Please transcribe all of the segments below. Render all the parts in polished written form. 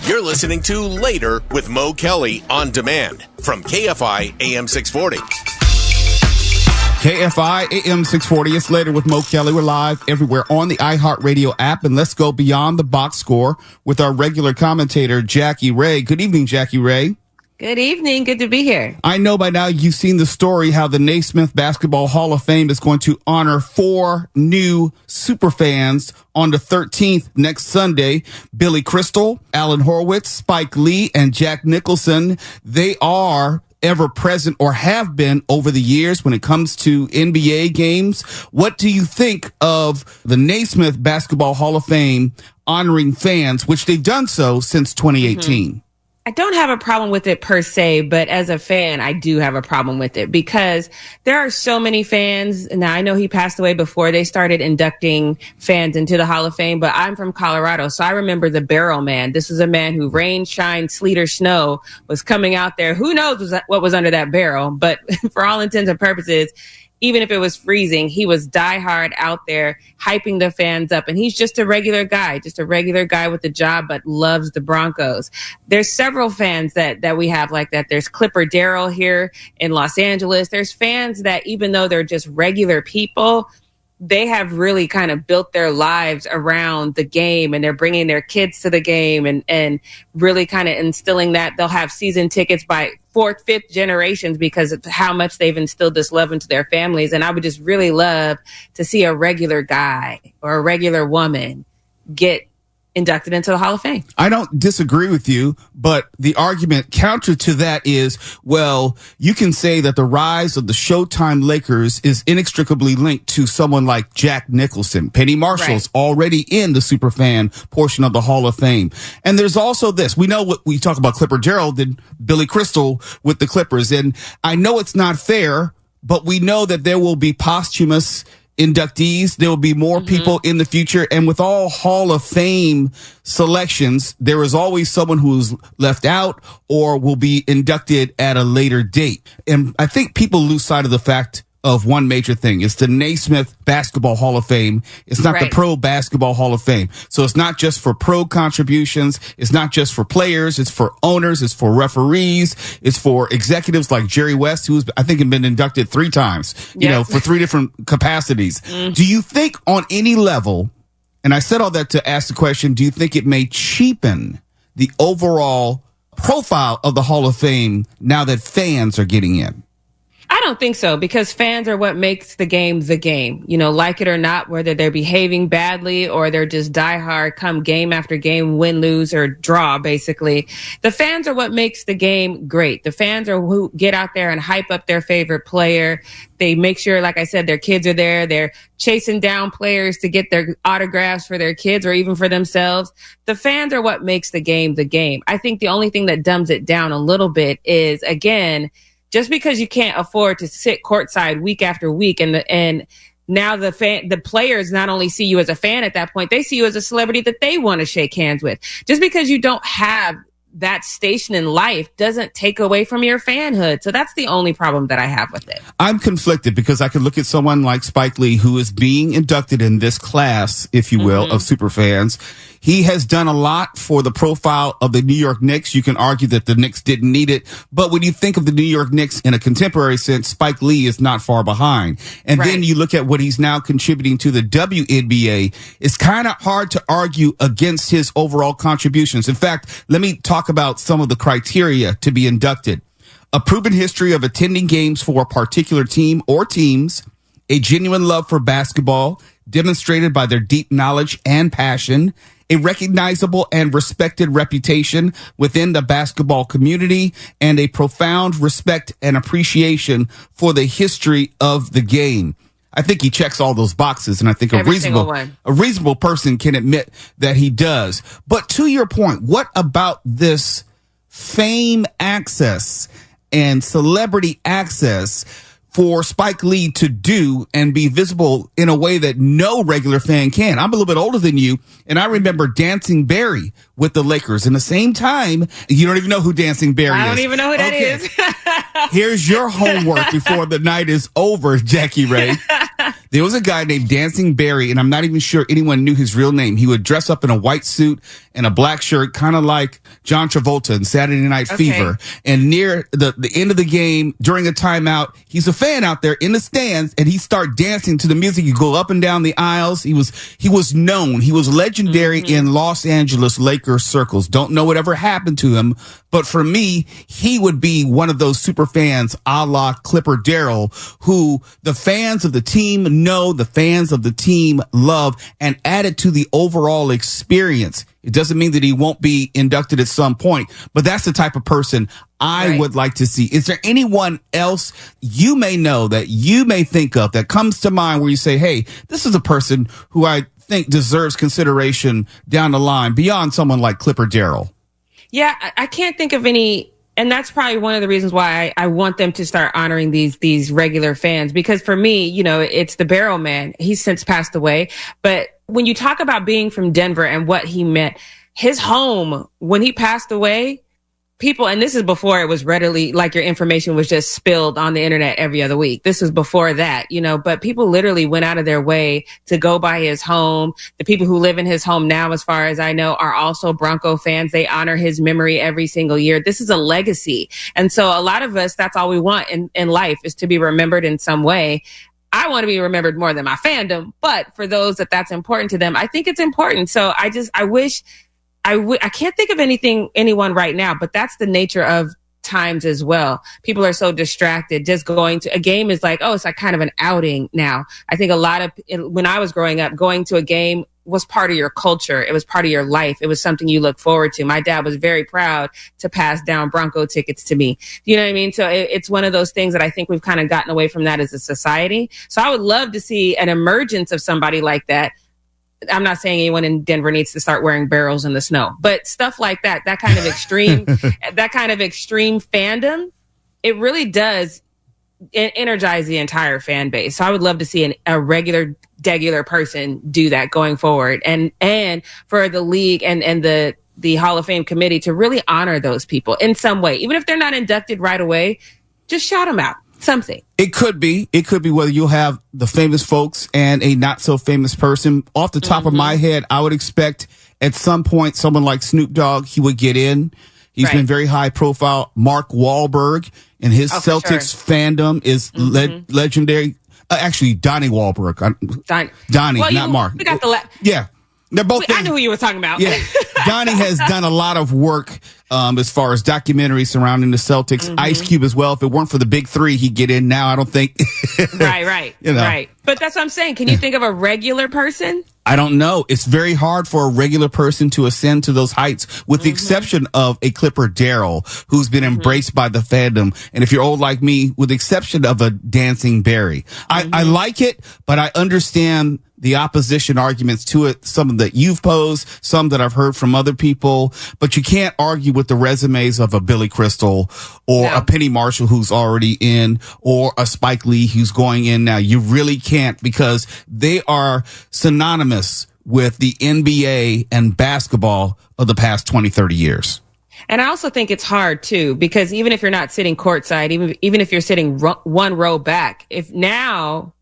You're listening to Later with Mo Kelly on demand from KFI AM 640. KFI AM 640. It's Later with Mo Kelly. We're live everywhere on the iHeartRadio app. And let's go beyond the box score with our regular commentator, Jackie Ray. Good evening, Jackie Ray. Good evening. Good to be here. I know by now you've seen the story how the Naismith Basketball Hall of Fame is going to honor 4 new superfans on the 13th next Sunday. Billy Crystal, Alan Horowitz, Spike Lee, and Jack Nicholson. They are ever present or have been over the years when it comes to NBA games. What do you think of the Naismith Basketball Hall of Fame honoring fans, which they've done so since 2018? I don't have a problem with it per se, but as a fan, I do have a problem with it because there are so many fans. Now, I know he passed away before they started inducting fans into the Hall of Fame, but I'm from Colorado, so I remember the Barrel Man. This is a man who rain, shine, sleet, or snow was coming out there. Who knows what was under that barrel, but for all intents and purposes, even if it was freezing, he was diehard out there hyping the fans up. And he's just a regular guy with a job, but loves the Broncos. There's several fans that we have like that. There's Clipper Darrell here in Los Angeles. There's fans that even though they're just regular people, they have really kind of built their lives around the game, and they're bringing their kids to the game and really kind of instilling that. They'll have season tickets by 4th, 5th generations because of how much they've instilled this love into their families. And I would just really love to see a regular guy or a regular woman get inducted into the Hall of Fame. I don't disagree with you, but the argument counter to that is, well, you can say that the rise of the Showtime Lakers is inextricably linked to someone like Jack Nicholson. Penny Marshall's already in the superfan portion of the Hall of Fame. And there's also this. We know what we talk about Clipper Darrell did Billy Crystal with the Clippers. And I know it's not fair, but we know that there will be posthumous inductees. There will be more people in the future. And with all Hall of Fame selections, there is always someone who's left out or will be inducted at a later date. And I think people lose sight of the fact of one major thing. It's the Naismith Basketball Hall of Fame. It's not the Pro Basketball Hall of Fame. So it's not just for pro contributions. It's not just for players. It's for owners. It's for referees. It's for executives like Jerry West, who's, I think, been inducted 3 times, you know, for 3 different capacities. Do you think on any level, and I said all that to ask the question, do you think it may cheapen the overall profile of the Hall of Fame now that fans are getting in? I don't think so, because fans are what makes the game the game. You know, like it or not, whether they're behaving badly or they're just diehard come game after game, win, lose, or draw, basically. The fans are what makes the game great. The fans are who get out there and hype up their favorite player. They make sure, like I said, their kids are there. They're chasing down players to get their autographs for their kids or even for themselves. The fans are what makes the game the game. I think the only thing that dumbs it down a little bit is, again, just because you can't afford to sit courtside week after week, and now the players not only see you as a fan at that point, they see you as a celebrity that they want to shake hands with. Just because you don't have that station in life doesn't take away from your fanhood. So that's the only problem that I have with it. I'm conflicted because I could look at someone like Spike Lee, who is being inducted in this class, if you will, of superfans. He has done a lot for the profile of the New York Knicks. You can argue that the Knicks didn't need it. But when you think of the New York Knicks in a contemporary sense, Spike Lee is not far behind. And then you look at what he's now contributing to the WNBA. It's kind of hard to argue against his overall contributions. In fact, let me talk about some of the criteria to be inducted. A proven history of attending games for a particular team or teams, a genuine love for basketball demonstrated by their deep knowledge and passion, a recognizable and respected reputation within the basketball community, and a profound respect and appreciation for the history of the game. I think he checks all those boxes, and I think a reasonable person can admit that he does. But to your point, what about this fame access and celebrity access for Spike Lee to do and be visible in a way that no regular fan can? I'm a little bit older than you, and I remember Dancing Barry with the Lakers. In the same time, you don't even know who Dancing Barry is. I don't even know who that is. Here's your homework before the night is over, Jackie Ray. There was a guy named Dancing Barry, and I'm not even sure anyone knew his real name. He would dress up in a white suit and a black shirt, kind of like John Travolta in Saturday Night Fever. And near the end of the game, during a timeout, he's a fan out there in the stands, and he start dancing to the music. You go up and down the aisles. He was known. He was legendary in Los Angeles Lakers circles. Don't know whatever happened to him, but for me, he would be one of those super fans, a la Clipper Darrell, who the fans of the team know, the fans of the team love, and added to the overall experience. It doesn't mean that he won't be inducted at some point, but that's the type of person I would like to see. Is there anyone else you may know that you may think of that comes to mind where you say, hey, this is a person who I think deserves consideration down the line beyond someone like Clipper Darrell? Yeah, I can't think of any. And that's probably one of the reasons why I want them to start honoring these regular fans, because for me, it's the Barrel Man. He's since passed away. But when you talk about being from Denver and what he meant, his home, when he passed away, people, and this is before it was readily, like your information was just spilled on the internet every other week. This was before that, but people literally went out of their way to go by his home. The people who live in his home now, as far as I know, are also Bronco fans. They honor his memory every single year. This is a legacy. And so a lot of us, that's all we want in life, is to be remembered in some way. I want to be remembered more than my fandom, but for those that's important to them, I think it's important. So I wish I can't think of anyone right now, but that's the nature of times as well. People are so distracted. Just going to a game is like, it's like kind of an outing now. I think when I was growing up, going to a game was part of your culture. It was part of your life. It was something you look forward to. My dad was very proud to pass down Bronco tickets to me. You know what I mean? So it's one of those things that I think we've kind of gotten away from that as a society. So I would love to see an emergence of somebody like that. I'm not saying anyone in Denver needs to start wearing barrels in the snow, but stuff like that kind of extreme, that kind of extreme fandom, it really does energize the entire fan base. So I would love to see a regular person do that going forward, and for the league and the Hall of Fame committee to really honor those people in some way, even if they're not inducted right away, just shout them out. Something. It could be whether you'll have the famous folks and a not so famous person. Off the top of my head, I would expect at some point someone like Snoop Dogg, he would get in. He's been very high profile. Mark Wahlberg and his Celtics fandom is legendary. Actually, Donnie Wahlberg. Donnie, not Mark. We got the yeah. They're both. I knew who you were talking about. Yeah, Donnie has done a lot of work as far as documentaries surrounding the Celtics. Ice Cube as well. If it weren't for the big three, he'd get in now. I don't think. Right. Right. But that's what I'm saying. Can you think of a regular person? I don't know. It's very hard for a regular person to ascend to those heights, with the exception of a Clipper Darrell, who's been embraced by the fandom. And if you're old like me, with the exception of a Dancing Barry, I like it, but I understand the opposition arguments to it, some that you've posed, some that I've heard from other people, but you can't argue with the resumes of a Billy Crystal or a Penny Marshall who's already in, or a Spike Lee who's going in now. You really can't, because they are synonymous with the NBA and basketball of the past 20, 30 years. And I also think it's hard too, because even if you're not sitting courtside, even if you're sitting one row back, if now,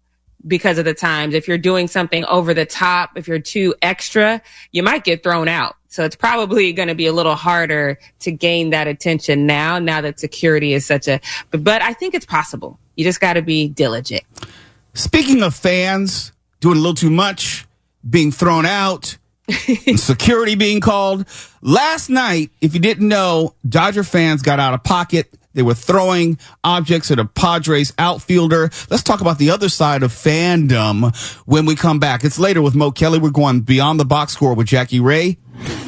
because of the times, if you're doing something over the top, if you're too extra, you might get thrown out. So it's probably going to be a little harder to gain that attention now that security is but I think it's possible. You just got to be diligent. Speaking of fans doing a little too much, being thrown out, security being called. Last night, if you didn't know, Dodger fans got out of pocket. They were throwing objects at a Padres outfielder. Let's talk about the other side of fandom when we come back. It's Later with Mo Kelly. We're going beyond the box score with Jackie Ray.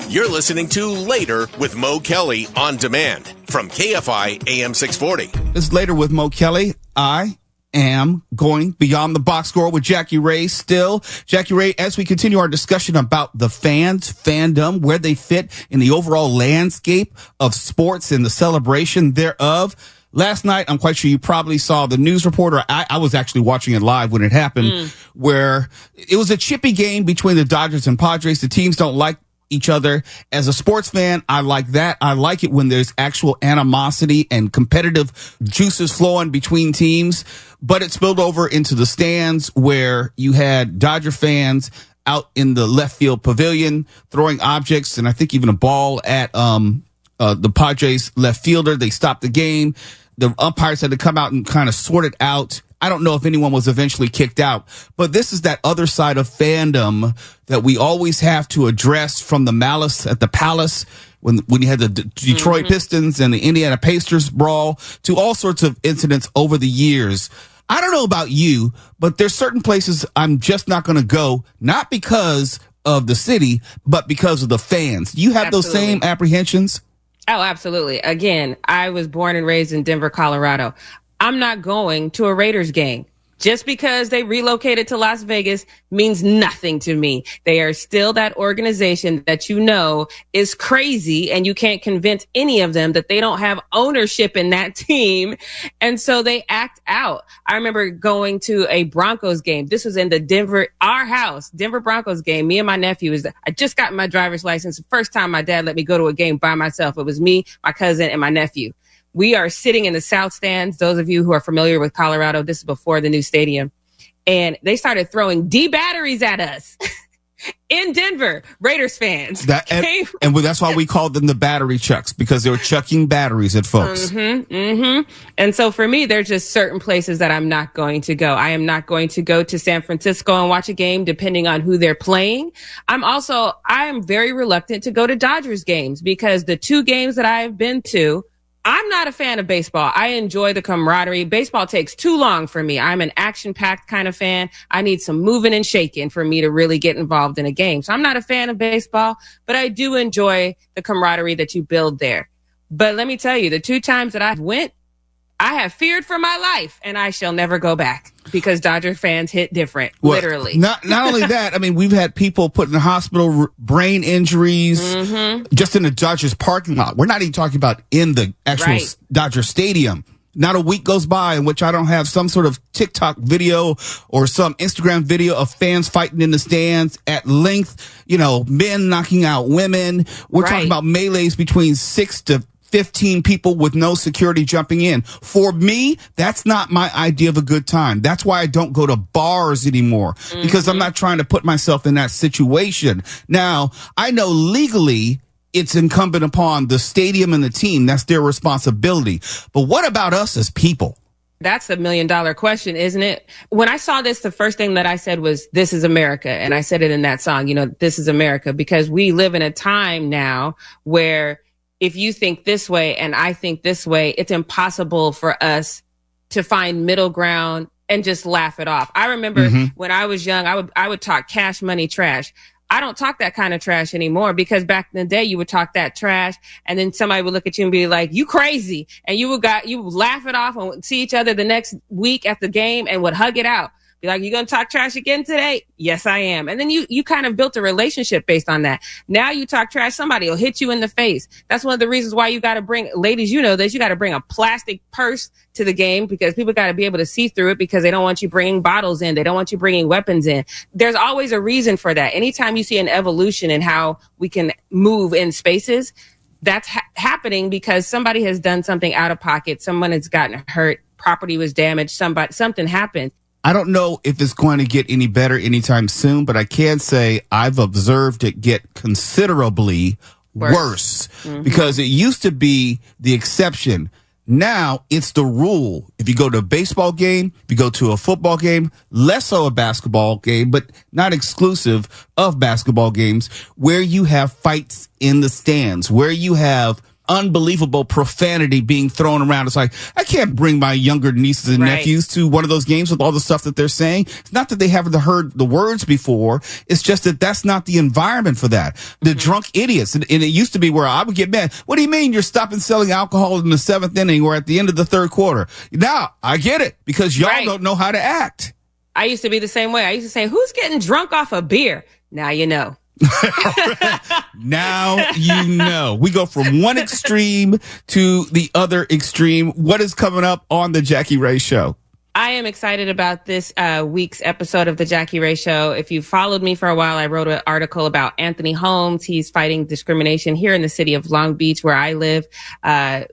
You're listening to Later with Mo Kelly on demand from KFI AM 640. It's Later with Mo Kelly. I am going beyond the box score with Jackie Ray still. Jackie Ray, as we continue our discussion about the fans, fandom, where they fit in the overall landscape of sports and the celebration thereof. Last night, I'm quite sure you probably saw the news reporter. I was actually watching it live when it happened, where it was a chippy game between the Dodgers and Padres. The teams don't like each other. As a sports fan, I like that. I like it when there's actual animosity and competitive juices flowing between teams, but it spilled over into the stands where you had Dodger fans out in the left field pavilion throwing objects and I think even a ball at the Padres left fielder. They stopped the game. The umpires had to come out and kind of sort it out. I don't know if anyone was eventually kicked out, but this is that other side of fandom that we always have to address, from the malice at the Palace when you had the Detroit Pistons and the Indiana Pacers brawl to all sorts of incidents over the years. I don't know about you, but there's certain places I'm just not going to go, not because of the city, but because of the fans. Do you have those same apprehensions? Oh, absolutely. Again, I was born and raised in Denver, Colorado. I'm not going to a Raiders game. Just because they relocated to Las Vegas means nothing to me. They are still that organization that you know is crazy, and you can't convince any of them that they don't have ownership in that team. And so they act out. I remember going to a Broncos game. This was in the Denver Broncos game. Me and my nephew I just got my driver's license. The first time my dad let me go to a game by myself. It was me, my cousin, and my nephew. We are sitting in the South Stands. Those of you who are familiar with Colorado, this is before the new stadium. And they started throwing D batteries at us in Denver. Raiders fans. And that's why we called them the battery chucks, because they were chucking batteries at folks. And so for me, there's just certain places that I'm not going to go. I am not going to go to San Francisco and watch a game depending on who they're playing. I am very reluctant to go to Dodgers games because the 2 games that I've been to, I'm not a fan of baseball. I enjoy the camaraderie. Baseball takes too long for me. I'm an action-packed kind of fan. I need some moving and shaking for me to really get involved in a game. So I'm not a fan of baseball, but I do enjoy the camaraderie that you build there. But let me tell you, the 2 times that I went, I have feared for my life, and I shall never go back because Dodger fans hit different, literally. Not only that, I mean, we've had people put in the hospital, brain injuries, just in the Dodgers parking lot. We're not even talking about in the actual Dodger stadium. Not a week goes by in which I don't have some sort of TikTok video or some Instagram video of fans fighting in the stands at length, men knocking out women. We're talking about melees between 6 to 15 people with no security jumping in. For me, that's not my idea of a good time. That's why I don't go to bars anymore, because I'm not trying to put myself in that situation. Now, I know legally it's incumbent upon the stadium and the team. That's their responsibility. But what about us as people? That's $1 million question, isn't it? When I saw this, the first thing that I said was, "This is America." And I said it in that song, "This is America," because we live in a time now where if you think this way and I think this way, it's impossible for us to find middle ground and just laugh it off. I remember when I was young, I would talk cash money trash. I don't talk that kind of trash anymore, because back in the day you would talk that trash and then somebody would look at you and be like, "You crazy." And you would laugh it off and see each other the next week at the game and would hug it out. Be like, "You gonna talk trash again today?" "Yes, I am." And then you kind of built a relationship based on that. Now you talk trash, somebody will hit you in the face. That's one of the reasons why you got to bring, ladies, you got to bring a plastic purse to the game, because people got to be able to see through it, because they don't want you bringing bottles in. They don't want you bringing weapons in. There's always a reason for that. Anytime you see an evolution in how we can move in spaces, that's happening because somebody has done something out of pocket. Someone has gotten hurt. Property was damaged. Something happened. I don't know if it's going to get any better anytime soon, but I can say I've observed it get considerably worse. Because it used to be the exception. Now it's the rule. If you go to a baseball game, if you go to a football game, less so a basketball game, but not exclusive of basketball games, where you have fights in the stands, where you have unbelievable profanity being thrown around. It's like, I can't bring my younger nieces and nephews to one of those games with all the stuff that they're saying. It's not that they haven't heard the words before. It's just that that's not the environment for that. The drunk idiots. And it used to be where I would get mad. "What do you mean you're stopping selling alcohol in the 7th inning or at the end of the 3rd quarter?" Now I get it, because y'all don't know how to act. I used to be the same way. I used to say, "Who's getting drunk off a beer?" Now you know. Now you know. We go from one extreme to the other extreme. What is coming up on the Jackie Ray Show? I am excited about this week's episode of the Jackie Ray Show. If you followed me for a while, I wrote an article about Anthony Holmes. He's fighting discrimination here in the city of Long Beach, where I live.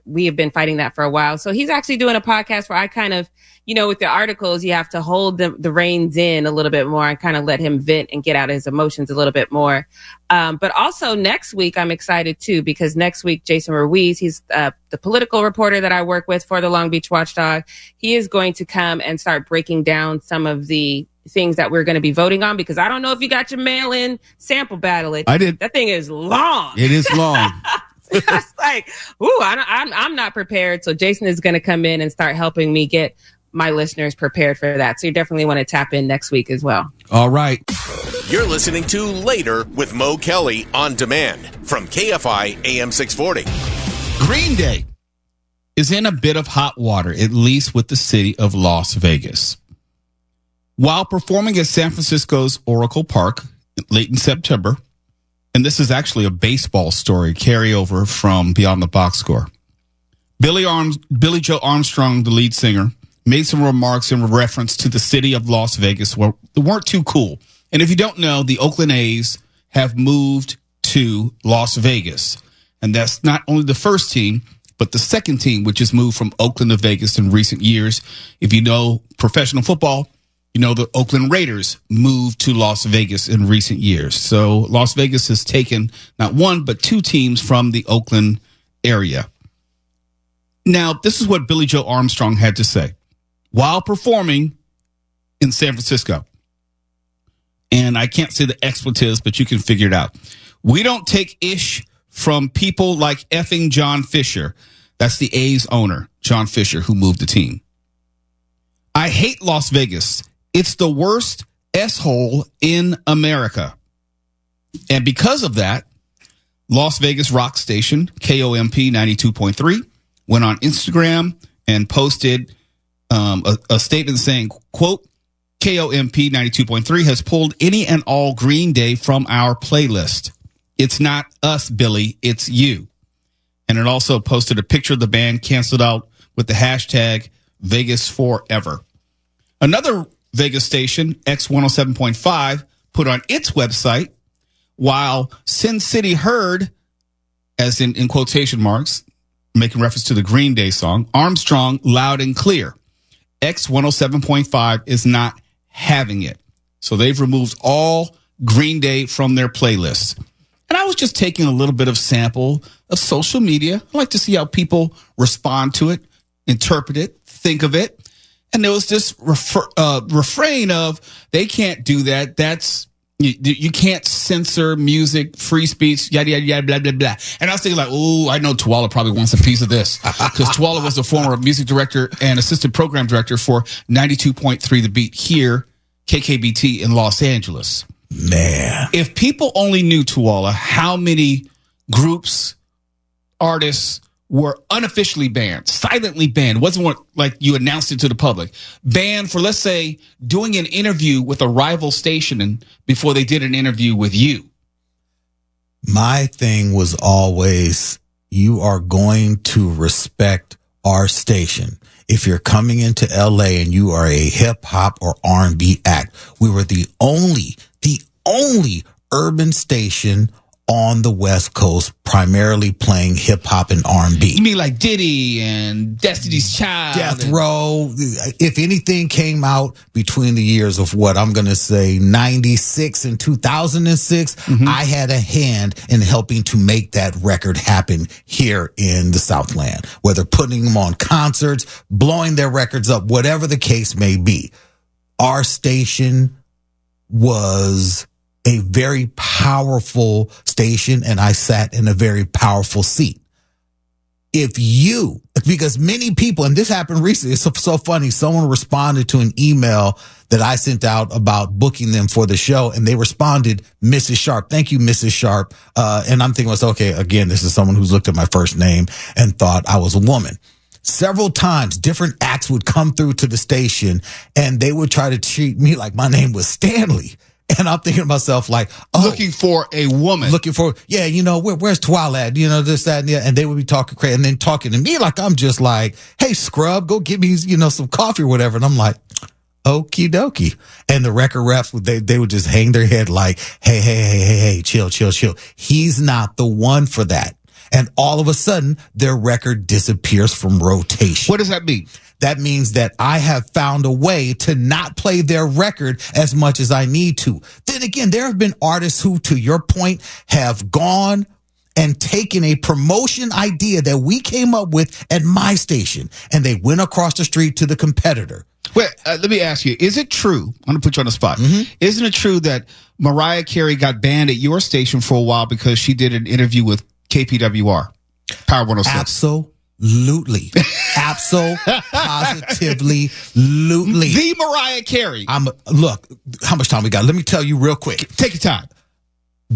We have been fighting that for a while. So he's actually doing a podcast where I kind of, with the articles, you have to hold the reins in a little bit more and kind of let him vent and get out his emotions a little bit more. But also next week, I'm excited too, because next week, Jason Ruiz, he's the political reporter that I work with for the Long Beach Watchdog. He is going to come and start breaking down some of the things that we're going to be voting on, because I don't know if you got your mail-in sample ballot. I did. That thing is long. It is long. It's like, I'm not prepared. So Jason is going to come in and start helping me get my listeners prepared for that. So you definitely want to tap in next week as well. All right. You're listening to Later with Mo Kelly on demand from KFI AM 640. Green Day is in a bit of hot water, at least with the city of Las Vegas. While performing at San Francisco's Oracle Park late in September, and this is actually a baseball story carryover from Beyond the Box Score, Billy Joe Armstrong, the lead singer, made some remarks in reference to the city of Las Vegas that weren't too cool. And if you don't know, the Oakland A's have moved to Las Vegas. And that's not only the first team, but the second team, which has moved from Oakland to Vegas in recent years. If you know professional football, you know the Oakland Raiders moved to Las Vegas in recent years. So Las Vegas has taken not one, but two teams from the Oakland area. Now, this is what Billy Joe Armstrong had to say while performing in San Francisco. And I can't say the expletives, but you can figure it out. We don't take ish from people like effing John Fisher. That's the A's owner, John Fisher, who moved the team. I hate Las Vegas. It's the worst S-hole in America. And because of that, Las Vegas rock station, KOMP 92.3, went on Instagram and posted a statement saying, quote, KOMP 92.3 has pulled any and all Green Day from our playlist. It's not us, Billy. It's you. And it also posted a picture of the band canceled out with the hashtag Vegas Forever. Another Vegas station, X107.5, put on its website, while Sin City heard, as in quotation marks, making reference to the Green Day song, Armstrong loud and clear. X107.5 is not having it. So they've removed all Green Day from their playlists. And I was just taking a little bit of sample of social media. I like to see how people respond to it, interpret it, think of it. And there was this refrain of, they can't do that. That's, you can't censor music, free speech, yada, yada, yada, blah, blah, blah. And I was thinking like, oh, I know Tuala probably wants a piece of this. Because Tuala was the former music director and assistant program director for 92.3 The Beat here, KKBT in Los Angeles. Man. If people only knew, Tuala, how many groups, artists were unofficially banned, silently banned. It wasn't what, like you announced it to the public. Banned for, let's say, doing an interview with a rival station and before they did an interview with you. My thing was always, you are going to respect our station. If you're coming into LA and you are a hip hop or R&B act, we were the only urban station on the West Coast, primarily playing hip hop and R&B. You mean like Diddy and Destiny's Child? Death Row. If anything came out between the years of what I'm going to say 96 and 2006, I had a hand in helping to make that record happen here in the Southland, whether putting them on concerts, blowing their records up, whatever the case may be. Our station was a very powerful station, and I sat in a very powerful seat. Because many people, and this happened recently, it's so funny, someone responded to an email that I sent out about booking them for the show, and they responded, Mrs. Sharp. Thank you, Mrs. Sharp. And I'm thinking, okay, again, this is someone who's looked at my first name and thought I was a woman. Several times, different acts would come through to the station, and they would try to treat me like my name was Stanley. And I'm thinking to myself, like, looking for a woman. Where's Twilight? This, that, and the other. And they would be talking crazy and then talking to me like I'm just like, hey, scrub, go get me, some coffee or whatever. And I'm like, okie dokie. And the record reps, they would just hang their head like, hey, chill. He's not the one for that. And all of a sudden, their record disappears from rotation. What does that mean? That means that I have found a way to not play their record as much as I need to. Then again, there have been artists who, to your point, have gone and taken a promotion idea that we came up with at my station, and they went across the street to the competitor. Wait, let me ask you, is it true? I'm going to put you on the spot. Mm-hmm. Isn't it true that Mariah Carey got banned at your station for a while because she did an interview with KPWR, Power 106? Absolutely. Positively. The Mariah Carey. Look, how much time we got? Let me tell you real quick. Take your time.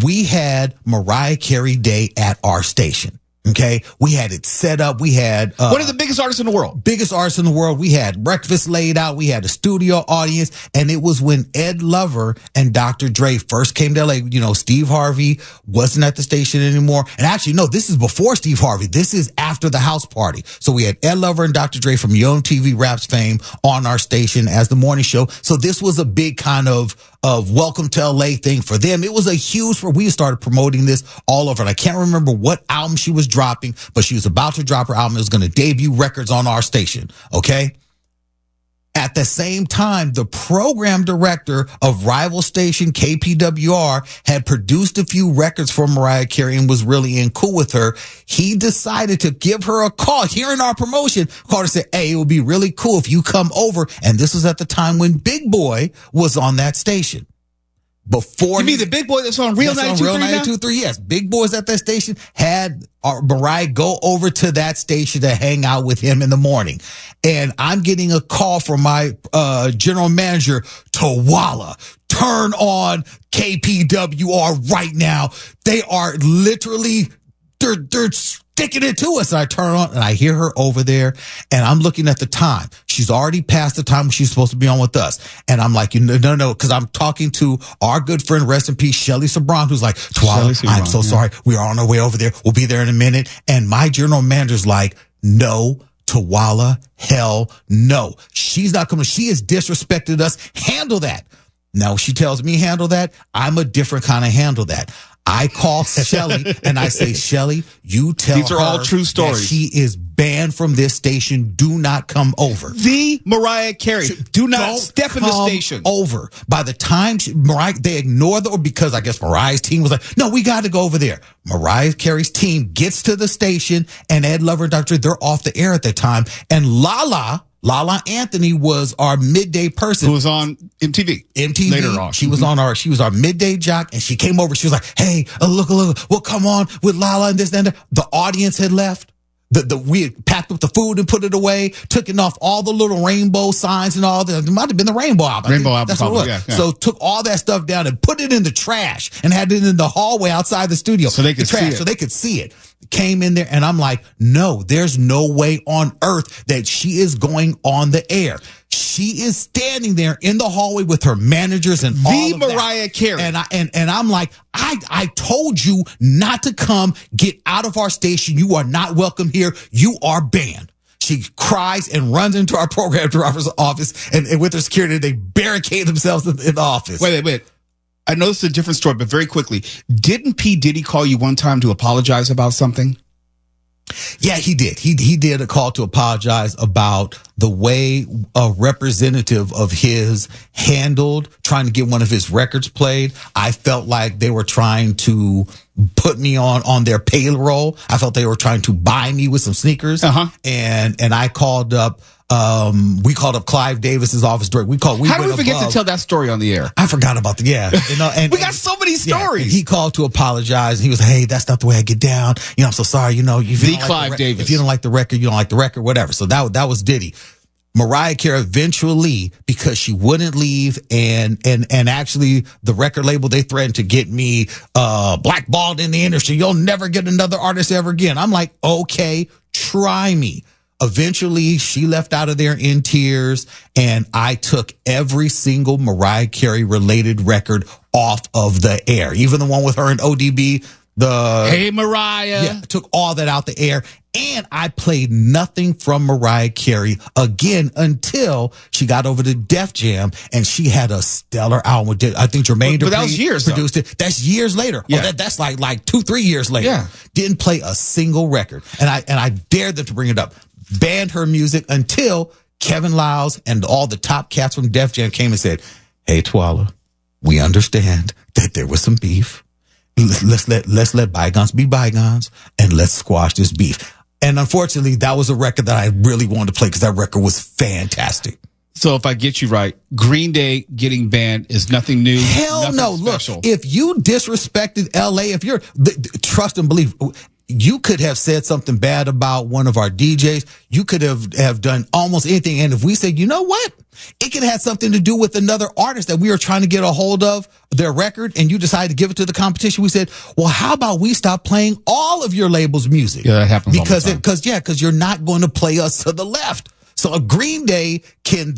We had Mariah Carey Day at our station. Okay. We had it set up. We had, one of the biggest artists in the world. We had breakfast laid out. We had a studio audience. And it was when Ed Lover and Dr. Dre first came to LA. Steve Harvey wasn't at the station anymore. And actually, no, this is before Steve Harvey. This is after the house party. So we had Ed Lover and Dr. Dre from Yo MTV Raps fame on our station as the morning show. So this was a big kind of welcome to LA thing for them. It was a huge, we started promoting this all over. And I can't remember what album she was dropping, but she was about to drop her album. It was going to debut records on our station. Okay. At the same time, the program director of rival station KPWR had produced a few records for Mariah Carey and was really cool with her. He decided to give her a call, hearing our promotion, called her and said, hey, it would be really cool if you come over. And this was at the time when Big Boy was on that station. Before you mean the Big Boy that's on Real 92.3? Yes, Big Boys at that station had Mariah go over to that station to hang out with him in the morning. And I'm getting a call from my general manager, Tawala. Turn on KPWR right now. They are literally, they're sticking it to us. And I turn on and I hear her over there and I'm looking at the time. She's already past the time when she's supposed to be on with us. And I'm like, no, because I'm talking to our good friend, rest in peace, Shelly Sabran, who's like, Twala, I'm so sorry. We are on our way over there. We'll be there in a minute. And my general manager's like, no, Tawala, hell no. She's not coming. She has disrespected us. Handle that. Now, she tells me handle that. I'm a different kind of handle that. I call Shelly and I say, Shelly, you tell her. These are all true stories. That she is banned from this station. Do not come over. The Mariah Carey. Do not step in the station. Over. By the time they ignored her because I guess Mariah's team was like, no, we got to go over there. Mariah Carey's team gets to the station and Ed Lover and Dr. They're off the air at that time. And Lala Anthony was our midday person. Who was on MTV. Later on. She was she was our midday jock and she came over. She was like, hey, look, we'll come on with Lala and this and that. The audience had left. We had packed up the food and put it away, took it off all the little rainbow signs and all that. It might have been the rainbow album. That's what it was. Yeah. So took all that stuff down and put it in the trash and had it in the hallway outside the studio. So they could see it. Came in there and I'm like, no, there's no way on earth that she is going on the air. She is standing there in the hallway with her managers and all of Mariah Carey. And I'm like, I told you not to come. Get out of our station. You are not welcome here. You are banned. She cries and runs into our program director's office and with her security, they barricade themselves in the office. Wait. I know this is a different story, but very quickly, didn't P. Diddy call you one time to apologize about something? Yeah, he did. He did a call to apologize about the way a representative of his handled trying to get one of his records played. I felt like they were trying to put me on their payroll. I felt they were trying to buy me with some sneakers. And I called up. We called up Clive Davis's office director. How did we forget to tell that story on the air? I forgot about and we got so many stories. And he called to apologize. He was, hey, that's not the way I get down. I'm so sorry. Clive Davis. If you don't like the record, you don't like the record, whatever. So that was Diddy. Mariah Carey eventually, because she wouldn't leave and actually the record label, they threatened to get me, blackballed in the industry. You'll never get another artist ever again. I'm like, okay, try me. Eventually, she left out of there in tears, and I took every single Mariah Carey related record off of the air. Even the one with her and ODB, Hey Mariah. Yeah, took all that out the air. And I played nothing from Mariah Carey again until she got over to Def Jam, and she had a stellar album. I think Jermaine but that was years produced it. That's years later. Yeah. Oh, that's like 2-3 years later. Yeah. Didn't play a single record. And I dared them to bring it up. Banned her music until Kevin Liles and all the top cats from Def Jam came and said, "Hey, Twala, we understand that there was some beef. Let's let bygones be bygones, and let's squash this beef." And unfortunately, that was a record that I really wanted to play because that record was fantastic. So if I get you right, Green Day getting banned is nothing new. Hell no. Special. Look, if you disrespected LA, if you're, trust and believe, you could have said something bad about one of our DJs. You could have done almost anything. And if we said, you know what? It could have something to do with another artist that we were trying to get a hold of their record, and you decided to give it to the competition. We said, well, how about we stop playing all of your label's music? Yeah, that happens because all the time. because you're not going to play us to the left. So a Green Day can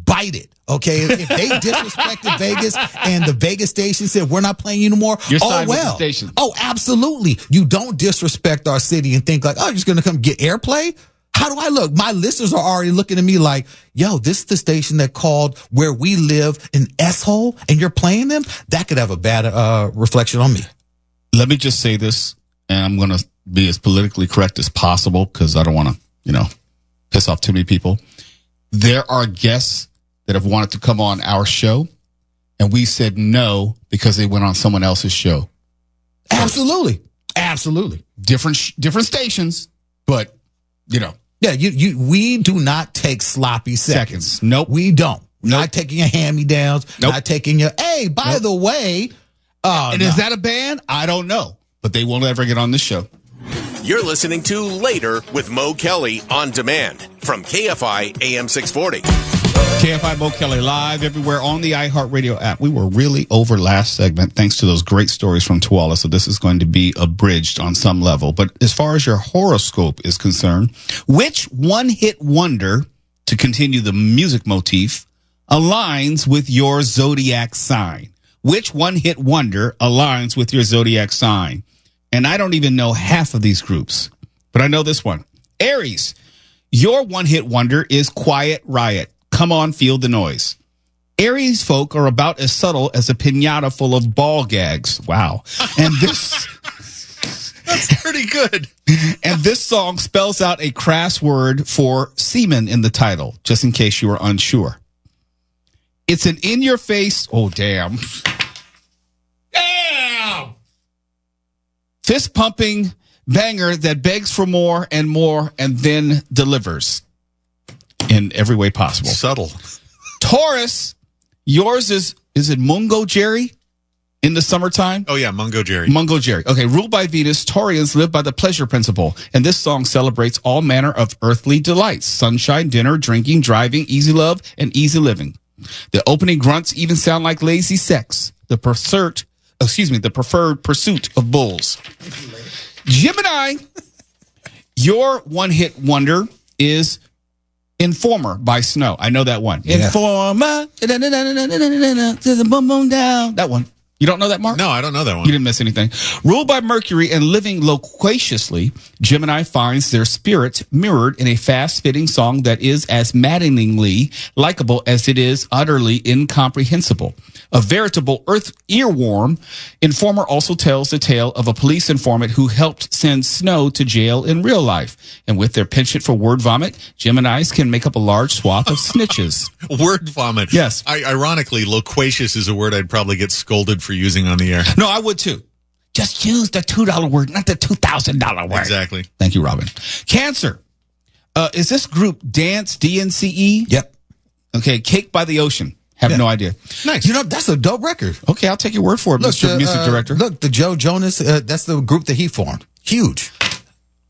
bite it. Okay, if they disrespected Vegas and the Vegas station said we're not playing you anymore, You're oh siding with the well. station. Oh, absolutely. You don't disrespect our city and think like, oh, you're just going to come get airplay. How do I look? My listeners are already looking at me like, yo, this is the station that called where we live an S-hole, and you're playing them? That could have a bad reflection on me. Let me just say this, and I'm going to be as politically correct as possible because I don't want to, piss off too many people. There are guests that have wanted to come on our show, and we said no because they went on someone else's show. Absolutely. Absolutely. Different stations, but, Yeah, we do not take sloppy seconds. Nope. We don't. Not taking your hand-me-downs. Nope. Not taking your, hey, by the way. And is that a ban? I don't know. But they won't ever get on this show. You're listening to Later with Mo Kelly on demand from KFI AM 640. KFI Mo Kelly live everywhere on the iHeartRadio app. We were really over last segment thanks to those great stories from Twala, so this is going to be abridged on some level. But as far as your horoscope is concerned, which one-hit wonder, to continue the music motif, aligns with your zodiac sign? Which one-hit wonder aligns with your zodiac sign? And I don't even know half of these groups, but I know this one. Aries, your one-hit wonder is Quiet Riot. Come on, feel the noise. Aries folk are about as subtle as a piñata full of ball gags. Wow. And this... That's pretty good. And this song spells out a crass word for semen in the title, just in case you were unsure. It's an in-your-face... Oh, damn. Damn! Fist-pumping banger that begs for more and then delivers in every way possible. Subtle. Taurus, yours is it Mungo Jerry in the summertime? Oh, yeah, Mungo Jerry. Mungo Jerry. Okay, ruled by Venus, Taurians live by the pleasure principle, and this song celebrates all manner of earthly delights: sunshine, dinner, drinking, driving, easy love, and easy living. The opening grunts even sound like lazy sex. The preferred pursuit of bulls. Gemini, your one-hit wonder is Informer by Snow. I know that one. Yeah. Informer, to the boom boom down. That one. You don't know that, Mark? No, I don't know that one. You didn't miss anything. Ruled by Mercury and living loquaciously, Gemini finds their spirit mirrored in a fast-fitting song that is as maddeningly likable as it is utterly incomprehensible. A veritable earth earworm, Informer also tells the tale of a police informant who helped send Snow to jail in real life. And with their penchant for word vomit, Geminis can make up a large swath of snitches. Word vomit. Yes. Ironically, loquacious is a word I'd probably get scolded for using on the air. No, I would too. Just use the $2 word, not the $2,000 word. Exactly. Thank you, Robin. Cancer. Is this group Dance, DNCE? Yep. Okay, Cake by the Ocean. Have no idea. Nice. You know, that's a dope record. Okay, I'll take your word for it, Mr. Music Director. Look, the Joe Jonas, that's the group that he formed. Huge.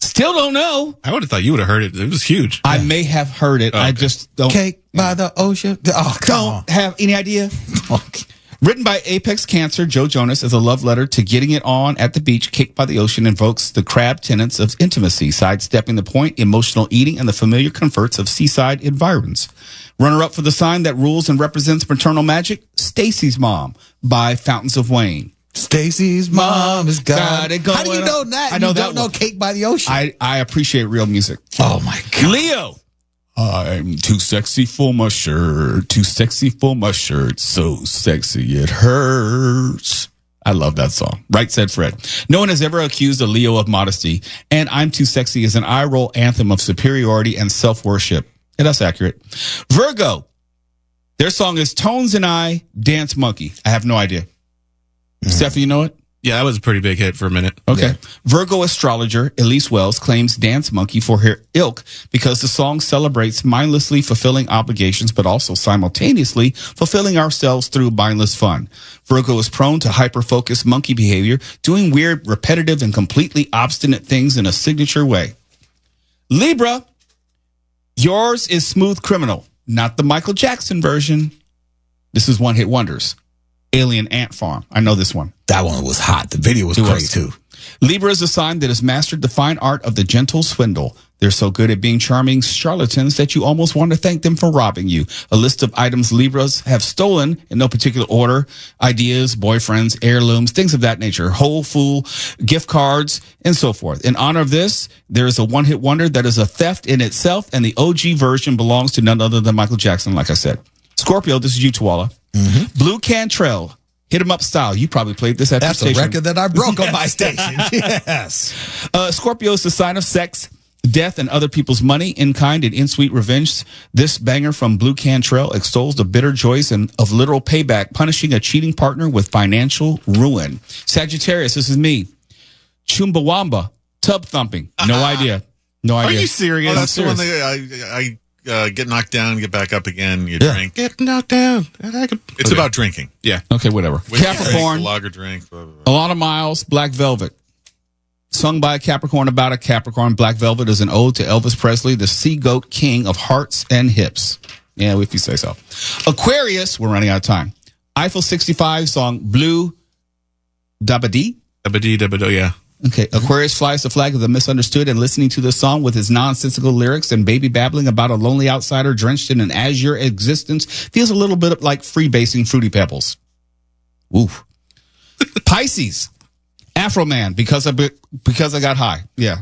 Still don't know. I would have thought you would have heard it. It was huge. I may have heard it. Okay. I just don't. Cake by the ocean. Oh, come on. Don't have any idea. Okay. Written by Apex Cancer, Joe Jonas is a love letter to getting it on at the beach, caked by the ocean, invokes the crab tenets of intimacy, sidestepping the point, emotional eating, and the familiar comforts of seaside environs. Runner-up for the sign that rules and represents maternal magic, Stacy's Mom by Fountains of Wayne. Stacy's mom is got it going. How do you know that? I know you that don't know Cake by the Ocean. I appreciate real music. Oh, my God. Leo. I'm too sexy for my shirt, too sexy for my shirt, so sexy it hurts. I love that song. Right, said Fred. No one has ever accused a Leo of modesty, and I'm Too Sexy is an eye-roll anthem of superiority and self-worship. And that's accurate. Virgo. Their song is Tones and I, Dance Monkey. I have no idea. Stephanie, you know it? Yeah, that was a pretty big hit for a minute. Okay. Yeah. Virgo astrologer Elise Wells claims Dance Monkey for her ilk because the song celebrates mindlessly fulfilling obligations, but also simultaneously fulfilling ourselves through mindless fun. Virgo is prone to hyper-focused monkey behavior, doing weird, repetitive, and completely obstinate things in a signature way. Libra, yours is Smooth Criminal, not the Michael Jackson version. This is One Hit Wonders. Alien Ant Farm. I know this one. That one was hot. The video was great, too. Libra is a sign that has mastered the fine art of the gentle swindle. They're so good at being charming charlatans that you almost want to thank them for robbing you. A list of items Libras have stolen in no particular order: ideas, boyfriends, heirlooms, things of that nature, whole fool, gift cards, and so forth. In honor of this, there is a one-hit wonder that is a theft in itself, and the OG version belongs to none other than Michael Jackson, like I said. Scorpio, this is you, Tuala. Blue Cantrell, Hit 'em Up Style. You probably played this at the station. That's a record that I broke on my station. Yes. Scorpio is the sign of sex, death, and other people's money, in kind, and in sweet revenge. This banger from Blue Cantrell extols the bitter joys and of literal payback, punishing a cheating partner with financial ruin. Sagittarius, this is me. Chumbawamba, tub thumping. No idea. No idea. Are you serious? Oh, That's the one serious. that I get knocked down, get back up again, you drink. Get knocked down. It's about drinking. Yeah. Okay, whatever. Whiskey Capricorn, drink, lager drink. Blah, blah, blah. Alana Miles, Black Velvet. Sung by a Capricorn about a Capricorn, Black Velvet is an ode to Elvis Presley, the sea goat king of hearts and hips. Yeah, if you say so. Aquarius, we're running out of time. Eiffel 65 song Blue Dabadi. Dabadi, yeah. Okay, Aquarius flies the flag of the misunderstood, and listening to the song with its nonsensical lyrics and baby babbling about a lonely outsider drenched in an azure existence feels a little bit like freebasing Fruity Pebbles. Oof. Pisces, Afro Man, because I got high. Yeah.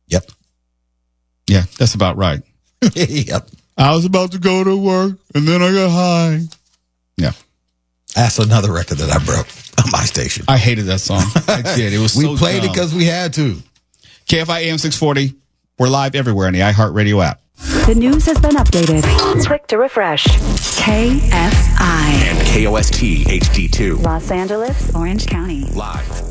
Yep. Yeah, that's about right. Yep. I was about to go to work, and then I got high. Yeah. That's another record that I broke on my station. I hated that song. I did. It was We so played dumb. it because we had to. KFI AM 640. We're live everywhere in the iHeartRadio app. The news has been updated. Click to refresh. KFI. And KOST HD2. Los Angeles, Orange County. Live.